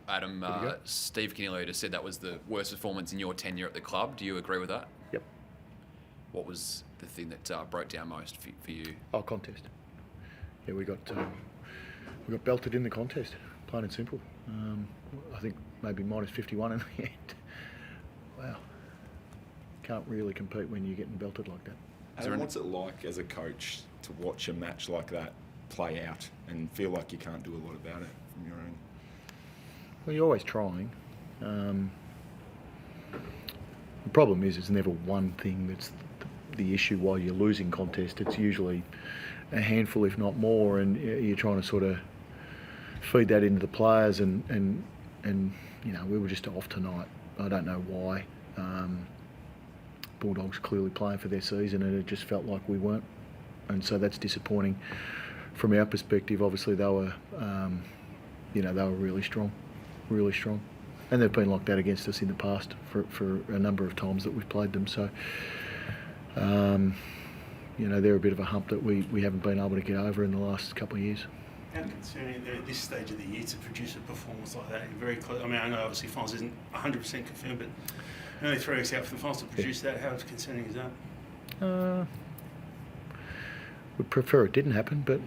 Adam, Steve Kingsley just said that was the worst performance in your tenure at the club. Do you agree with that? Yep. What was the thing that broke down most for you? Oh, contest. Yeah, we got belted in the contest, plain and simple. I think maybe minus 51 in the end. Wow. Can't really compete when you're getting belted like that. Adam, what's it like as a coach to watch a match like that play out and feel like you can't do a lot about it from your own? Well, you're always trying. The problem is it's never one thing that's the issue while you're losing contest. It's usually a handful, if not more, and you're trying to sort of feed that into the players. And you know, we were just off tonight. I don't know why. Bulldogs clearly playing for their season, and it just felt like we weren't, and so that's disappointing from our perspective. Obviously, they were, they were really strong, and they've been like that against us in the past for a number of times that we've played them. So, they're a bit of a hump that we haven't been able to get over in the last couple of years. How concerning at this stage of the year to produce a performance like that? Very close. I mean, I know obviously finals isn't 100% confirmed, but only 3 weeks out from the finals to produce that, how concerning is that? We'd prefer it didn't happen, but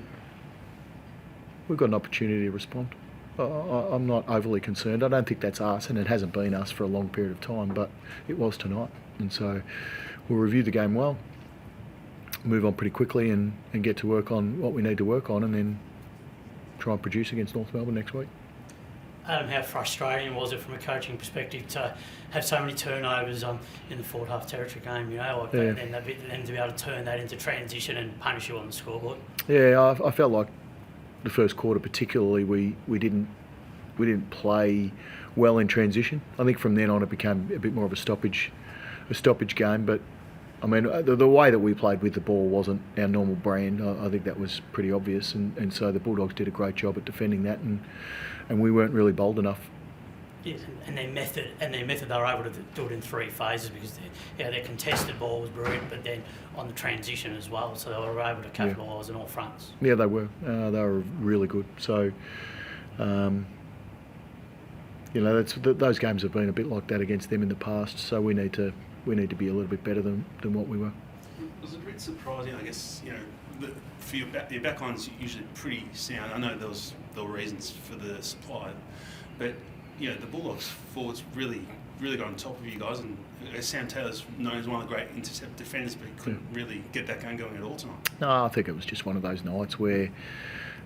we've got an opportunity to respond. I'm not overly concerned. I don't think that's us, and it hasn't been us for a long period of time, but it was tonight. And so we'll review the game well, move on pretty quickly and get to work on what we need to work on, and then try and produce against North Melbourne next week. Adam, how frustrating was it from a coaching perspective to have so many turnovers in the forward half territory game, and then to be able to turn that into transition and punish you on the scoreboard? Yeah, I felt like the first quarter particularly we didn't play well in transition. I think from then on it became a bit more of a stoppage game, but I mean, the way that we played with the ball wasn't our normal brand. I think that was pretty obvious, and so the Bulldogs did a great job at defending that, and we weren't really bold enough. Yes, and their method they were able to do it in 3 phases because their contested ball was brilliant, but then on the transition as well, so they were able to capitalise on all fronts. Yeah, they were. They were really good. So, those games have been a bit like that against them in the past. So we need to be a little bit better than what we were. Was it a bit surprising, I guess, for your backline's usually pretty sound. I know there were reasons for the supply, but the Bulldogs forwards really got on top of you guys, and Sam Taylor's known as one of the great intercept defenders, but he couldn't really get that going at all tonight. No, I think it was just one of those nights where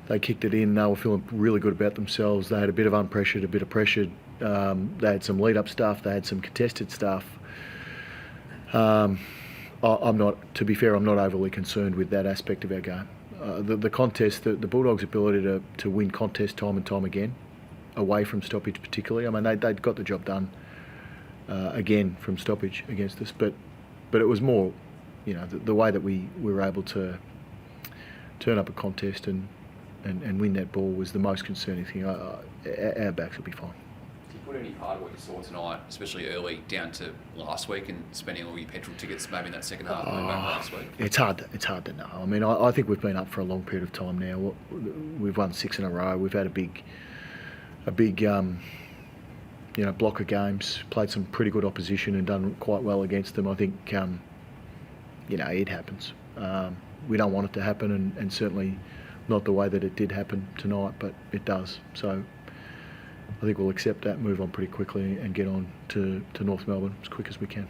they kicked it in. They were feeling really good about themselves. They had a bit of unpressured, a bit of pressured. They had some lead-up stuff. They had some contested stuff. I'm not overly concerned with that aspect of our game. The contest, the Bulldogs' ability to win contests time and time again, away from stoppage particularly. I mean, they'd got the job done again from stoppage against us, but it was more, the way that we were able to turn up a contest and win that ball was the most concerning thing. Our backs will be fine. Did you put any part of what you saw tonight, especially early, down to last week and spending all your petrol tickets maybe in that second half going back last week? It's hard to know. I mean, I think we've been up for a long period of time now. We've won 6 in a row. We've had a big block of games, played some pretty good opposition and done quite well against them. I think, it happens. We don't want it to happen, and certainly not the way that it did happen tonight, but it does. So I think we'll accept that, move on pretty quickly and get on to North Melbourne as quick as we can.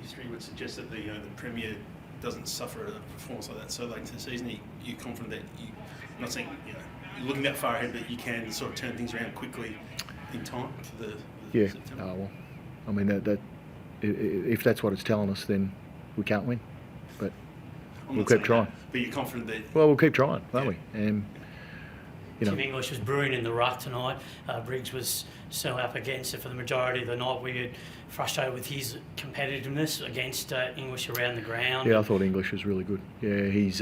History would suggest that the Premier doesn't suffer a performance like that so late into the season. Are you confident that I'm not saying you're looking that far ahead, but you can sort of turn things around quickly in time for the September? Well, I mean, that if that's what it's telling us, then we can't win. But we'll keep trying. But you're confident that... Well, we'll keep trying, won't we? Tim English was brilliant in the ruck tonight. Briggs was so up against it for the majority of the night. We were frustrated with his competitiveness against English around the ground. Yeah, I thought English was really good. Yeah, he's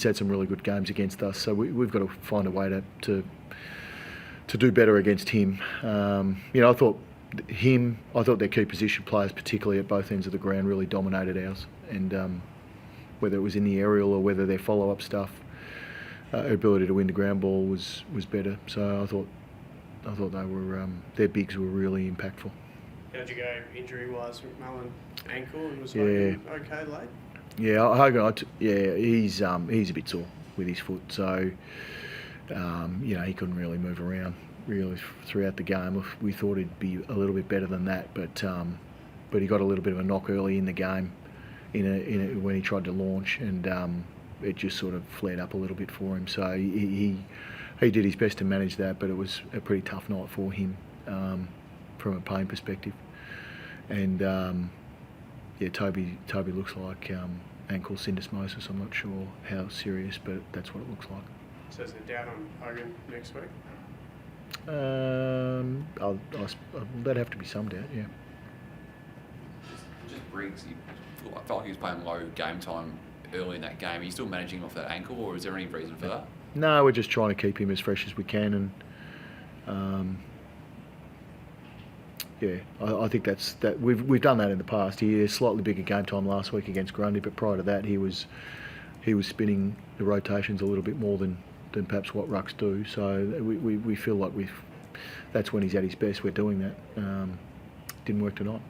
had some really good games against us, so we've got to find a way to do better against him. I thought their key position players, particularly at both ends of the ground, really dominated ours. And whether it was in the aerial or whether their follow-up stuff, ability to win the ground ball was better. So I thought I thought they were their bigs were really impactful. How'd you go injury-wise, McMullen? Ankle, and was Yeah. Hogan okay late? Yeah, Hogan. He's a bit sore with his foot, so he couldn't really move around really throughout the game. We thought he'd be a little bit better than that, but he got a little bit of a knock early in the game, when he tried to launch, and it just sort of flared up a little bit for him. So he did his best to manage that, but it was a pretty tough night for him from a pain perspective. And Toby looks like ankle syndesmosis. I'm not sure how serious, but that's what it looks like. So is it down on Hogan next week? That'd have to be some doubt, yeah. Just Briggs, I felt like he was playing low game time early in that game. Are you still managing off that ankle, or is there any reason for that? No, we're just trying to keep him as fresh as we can, and I think that we've done that in the past. He had a slightly bigger game time last week against Grundy, but prior to that, he was spinning the rotations a little bit more than perhaps what Rucks do. So we feel like that's when he's at his best. We're doing that. Didn't work tonight.